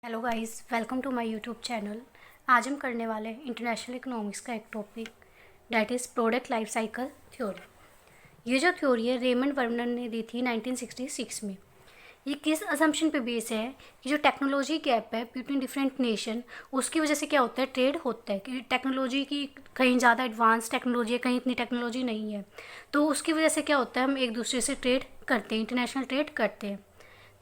Hello guys, welcome to my YouTube channel. आज हम करने वाले हैं इंटरनेशनल इकोनॉमिक्स का एक topic, that is product life cycle theory. ये जो थ्योरी है रेमंड वर्नर ने दी थी 1966 में। ये किस असम्पशन पे बेस है कि जो टेक्नोलॉजी गैप है बिटवीन डिफरेंट नेशन, उसकी वजह से क्या होता है, ट्रेड होता है कि टेक्नोलॉजी की कहीं ज़्यादा एडवांस टेक्नोलॉजी है, कहीं इतनी टेक्नोलॉजी नहीं है, तो उसकी वजह से क्या होता है, हम एक दूसरे से ट्रेड करते हैं, इंटरनेशनल ट्रेड करते हैं।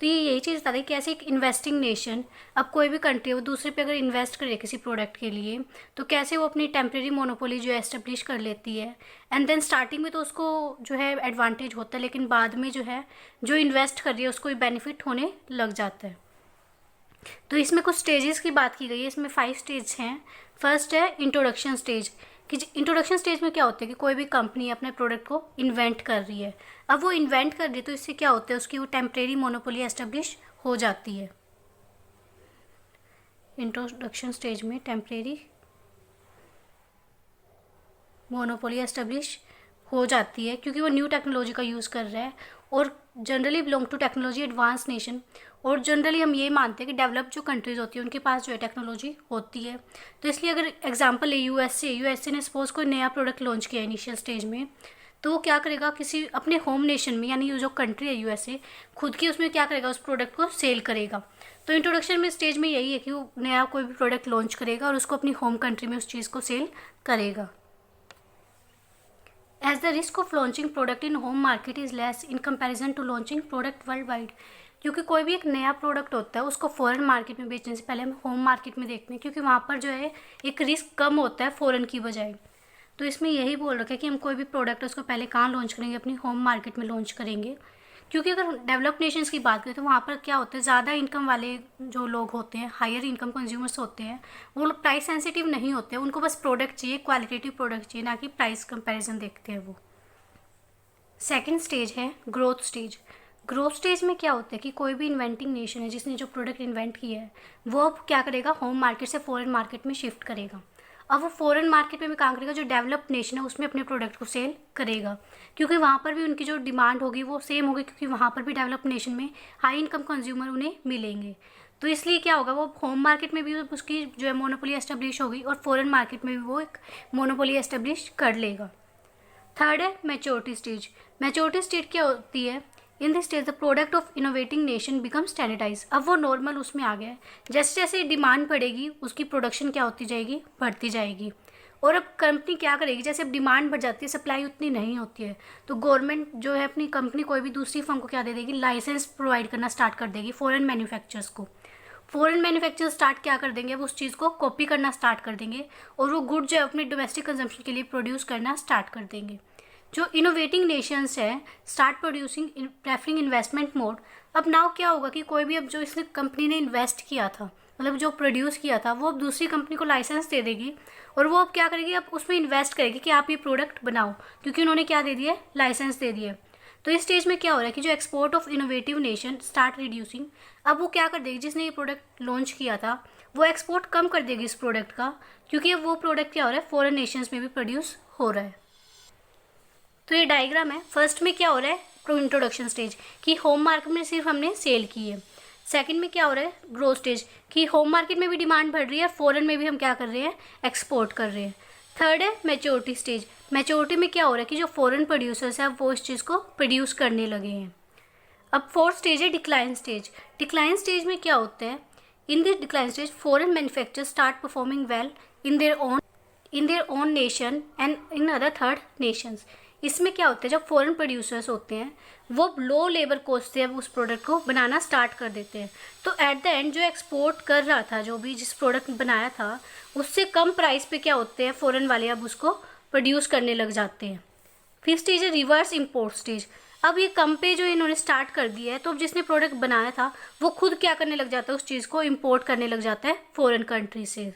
तो ये यही चीज़ बता रही कि ऐसे एक इन्वेस्टिंग नेशन, अब कोई भी कंट्री वो दूसरे पे अगर इन्वेस्ट करे किसी प्रोडक्ट के लिए, तो कैसे वो अपनी टेम्प्रेरी मोनोपोली जो है एस्टेब्लिश कर लेती है। एंड देन स्टार्टिंग में तो उसको जो है एडवांटेज होता है, लेकिन बाद में जो है जो इन्वेस्ट कर रही है उसको बेनिफिट होने लग जाता है। तो इसमें कुछ स्टेजेस की बात की गई है, इसमें 5 स्टेज हैं। फर्स्ट है इंट्रोडक्शन स्टेज, कि इंट्रोडक्शन स्टेज में क्या होता है कि कोई भी कंपनी अपने प्रोडक्ट को इन्वेंट कर रही है। अब वो इन्वेंट कर रही है तो इससे क्या होता है, उसकी वो टेम्परेरी मोनोपोली एस्टेब्लिश हो जाती है। इंट्रोडक्शन स्टेज में टेम्परेरी मोनोपोली एस्टेब्लिश हो जाती है क्योंकि वो न्यू टेक्नोलॉजी का यूज़ कर रहा है और generally belong to technology advance nation. और जनरली हम ये मानते हैं कि डेवलप जो कंट्रीज़ होती है उनके पास जो है टेक्नोलॉजी होती है। तो इसलिए अगर एग्जांपल ले यूएसए ने सपोज़ कोई नया प्रोडक्ट लॉन्च किया इनिशियल स्टेज में, तो वो क्या करेगा, किसी अपने होम नेशन में, यानी जो कंट्री है यूएसए, खुद की उसमें क्या करेगा, उस प्रोडक्ट को सेल करेगा। तो इंट्रोडक्शन में स्टेज में यही है कि वो नया कोई भी प्रोडक्ट लॉन्च करेगा और उसको अपनी होम कंट्री में उस चीज़ को सेल करेगा। As the risk of launching product in home market is less in comparison to launching product worldwide, क्योंकि कोई भी एक नया प्रोडक्ट होता है उसको फॉरेन मार्केट में बेचने से पहले हम होम मार्केट में देखते हैं, क्योंकि वहाँ पर जो है एक रिस्क कम होता है फॉरेन की बजाय। तो इसमें यही बोल रखा है कि हम कोई भी प्रोडक्ट उसको पहले कहाँ लॉन्च करेंगे, अपनी होम मार्केट में लॉन्च करेंगे। क्योंकि अगर डेवलप नेशंस की बात करें तो वहाँ पर क्या होता है, ज़्यादा इनकम वाले जो लोग होते हैं, हायर इनकम कंज्यूमर्स होते हैं, वो लोग प्राइस सेंसिटिव नहीं होते हैं, उनको बस प्रोडक्ट चाहिए, क्वालिटेटिव प्रोडक्ट चाहिए, ना कि प्राइस कंपैरिजन देखते हैं वो। सेकेंड स्टेज है ग्रोथ स्टेज। ग्रोथ स्टेज में क्या होता है कि कोई भी इन्वेंटिंग नेशन है जिसने जो प्रोडक्ट इन्वेंट किया है वो अब क्या करेगा, होम मार्केट से फॉरेन मार्केट में शिफ्ट करेगा। अब वो फॉरेन मार्केट में भी काम करेगा, जो डेवलप्ड नेशन है उसमें अपने प्रोडक्ट को सेल करेगा, क्योंकि वहाँ पर भी उनकी जो डिमांड होगी वो सेम होगी, क्योंकि वहाँ पर भी डेवलप्ड नेशन में हाई इनकम कंज्यूमर उन्हें मिलेंगे। तो इसलिए क्या होगा, वो होम मार्केट में भी उसकी जो है मोनोपोली एस्टेब्लिश होगी और फॉरेन मार्केट में भी वो एक मोनोपोली एस्टेब्लिश कर लेगा। थर्ड है मैच्योरिटी स्टेज। मैच्योरिटी स्टेज क्या होती है, in this stage the product of innovating nation become standardise. अब वो नॉर्मल उसमें आ गया है, जैसे जैसे डिमांड बढ़ेगी उसकी प्रोडक्शन क्या होती जाएगी, बढ़ती जाएगी। और अब कंपनी क्या करेगी, जैसे अब डिमांड बढ़ जाती है, सप्लाई उतनी नहीं होती है, तो गवर्नमेंट जो है अपनी कंपनी कोई भी दूसरी फर्म को क्या दे देगी, लाइसेंस प्रोवाइड करना स्टार्ट कर देगी फॉरेन मैन्युफैक्चरर्स को। फॉरेन मैन्युफैक्चर स्टार्ट क्या कर देंगे, वो उस चीज़ को कॉपी करना स्टार्ट कर देंगे और वो गुड जो है अपने डोमेस्टिक कंजम्पशन के लिए प्रोड्यूस करना स्टार्ट कर देंगे। जो इनोवेटिंग नेशंस है start producing preferring investment mode. अब नाउ क्या होगा कि कोई भी अब जो इसने कंपनी ने इन्वेस्ट किया था, मतलब जो प्रोड्यूस किया था, वो अब दूसरी कंपनी को लाइसेंस दे देगी और वो अब क्या करेगी, अब उसमें इन्वेस्ट करेगी कि आप ये प्रोडक्ट बनाओ, क्योंकि उन्होंने क्या दे दिया, लाइसेंस दे दिया। तो इस स्टेज में क्या हो रहा है कि जो export of innovative nation start reducing. अब वो क्या कर देगी, जिसने ये प्रोडक्ट लॉन्च किया था वो एक्सपोर्ट कम कर देगी इस प्रोडक्ट का, क्योंकि अब वो प्रोडक्ट क्या हो रहा है, फॉरेन नेशंस में भी प्रोड्यूस हो रहा है। तो ये डायग्राम है। फर्स्ट में क्या हो रहा है, इंट्रोडक्शन स्टेज, कि होम मार्केट में सिर्फ हमने सेल की है। सेकंड में क्या हो रहा है, ग्रोथ स्टेज, कि होम मार्केट में भी डिमांड बढ़ रही है, फॉरेन में भी हम क्या कर रहे हैं, एक्सपोर्ट कर रहे हैं। थर्ड है मैच्योरिटी स्टेज। मैच्योरिटी में क्या हो रहा है कि जो फॉरेन प्रोड्यूसर्स हैं वो इस चीज़ को प्रोड्यूस करने लगे हैं। अब फोर्थ स्टेज है डिक्लाइन स्टेज। डिक्लाइन स्टेज में क्या होता है, in this decline stage foreign manufacturers start performing well in their own nation and in other third Nations. इसमें क्या होता है, जब फॉरेन प्रोड्यूसर्स होते हैं वो लो लेबर कॉस्ट से अब उस प्रोडक्ट को बनाना स्टार्ट कर देते हैं, तो एट द एंड जो एक्सपोर्ट कर रहा था, जो भी जिस प्रोडक्ट बनाया था, उससे कम प्राइस पे क्या होते हैं, फॉरेन वाले अब उसको प्रोड्यूस करने लग जाते हैं। फिफ्थ स्टेज है रिवर्स इम्पोर्ट स्टेज। अब ये कम पे जो इन्होंने स्टार्ट कर दिया है, तो अब जिसने प्रोडक्ट बनाया था वो खुद क्या करने लग जाता है, उस चीज़ को इम्पोर्ट करने लग जाता है फॉरेन कंट्री से।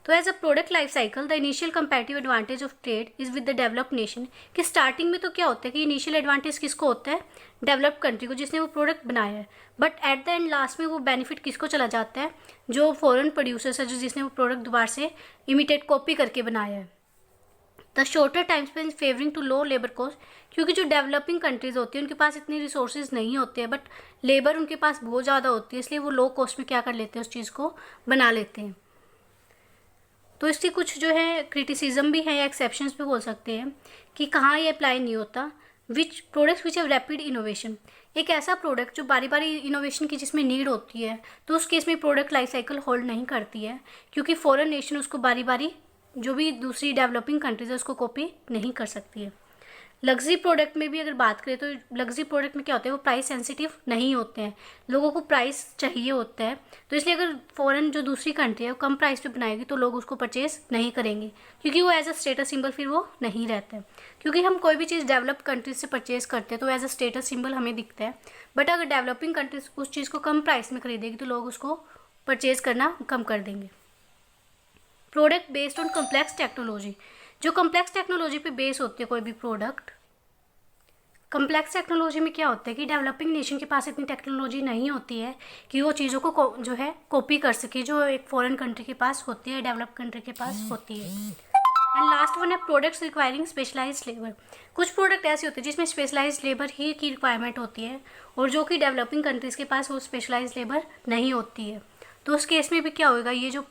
तो as a product life cycle the initial comparative advantage of trade is with the developed nation. कि स्टार्टिंग में तो क्या होता है कि इनिशियल एडवांटेज किसको होता है, डेवलप्ड कंट्री को, जिसने वो प्रोडक्ट बनाया है, but at the end last में वो बेनिफिट किसको चला जाता है, जो फॉरेन प्रोड्यूसर्स है, जो जिसने वो प्रोडक्ट दोबारा से इमिटेट कॉपी करके बनाया है। The shorter time spend favouring to low labour cost, क्योंकि जो डेवलपिंग कंट्रीज़ होती है उनके पास इतनी रिसोर्सेज नहीं होते हैं, बट लेबर उनके पास बहुत ज़्यादा होती है, इसलिए वो लो कॉस्ट में क्या कर लेते हैं, उस चीज़ को बना लेते हैं। तो इसकी कुछ जो है क्रिटिसिज्म भी है या एक्सेप्शंस भी बोल सकते हैं कि कहाँ ये अप्लाई नहीं होता। विच products which have rapid innovation, एक ऐसा प्रोडक्ट जो बारी बारी इनोवेशन की जिसमें नीड होती है, तो उस केस में प्रोडक्ट लाइफ साइकिल होल्ड नहीं करती है, क्योंकि फॉरेन नेशन उसको बारी बारी जो भी दूसरी डेवलपिंग कंट्रीज है उसको कॉपी नहीं कर सकती है। लग्जरी प्रोडक्ट में भी अगर बात करें तो लग्जरी प्रोडक्ट में क्या होता है, वो प्राइस सेंसिटिव नहीं होते हैं, लोगों को प्राइस चाहिए होता है, तो इसलिए अगर फॉरेन जो दूसरी कंट्री है वो कम प्राइस पे बनाएगी तो लोग उसको परचेज नहीं करेंगे, क्योंकि वो एज अ स्टेटस सिंबल फिर वो नहीं रहता है। क्योंकि हम कोई भी चीज़ डेवलप कंट्रीज से परचेज करते हैं तो एज अ स्टेटस सिंबल हमें दिखता है, बट अगर डेवलपिंग कंट्रीज उस चीज़ को कम प्राइस में खरीदेगी तो लोग उसको परचेज करना कम कर देंगे। Product based on complex technology, जो कम्प्लेक्स टेक्नोलॉजी पे बेस होती है कोई भी प्रोडक्ट। कम्प्लेक्स टेक्नोलॉजी में क्या होता है कि डेवलपिंग नेशन के पास इतनी टेक्नोलॉजी नहीं होती है कि वो चीज़ों को जो है कॉपी कर सके, जो एक फॉरेन कंट्री के पास होती है, डेवलप कंट्री के पास होती है। एंड लास्ट वन है प्रोडक्ट्स रिक्वायरिंग स्पेशलाइज्ड लेबर, कुछ प्रोडक्ट ऐसे होते हैं जिसमें स्पेशलाइज्ड लेबर ही की रिक्वायरमेंट होती है और जो कि डेवलपिंग कंट्रीज़ के पास वो स्पेशलाइज्ड लेबर नहीं होती है, तो उस केस में भी क्या होगा, ये जो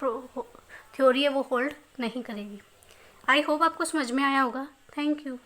थ्योरी है वो होल्ड नहीं करेगी। आई होप आपको समझ में आया होगा। Thank you.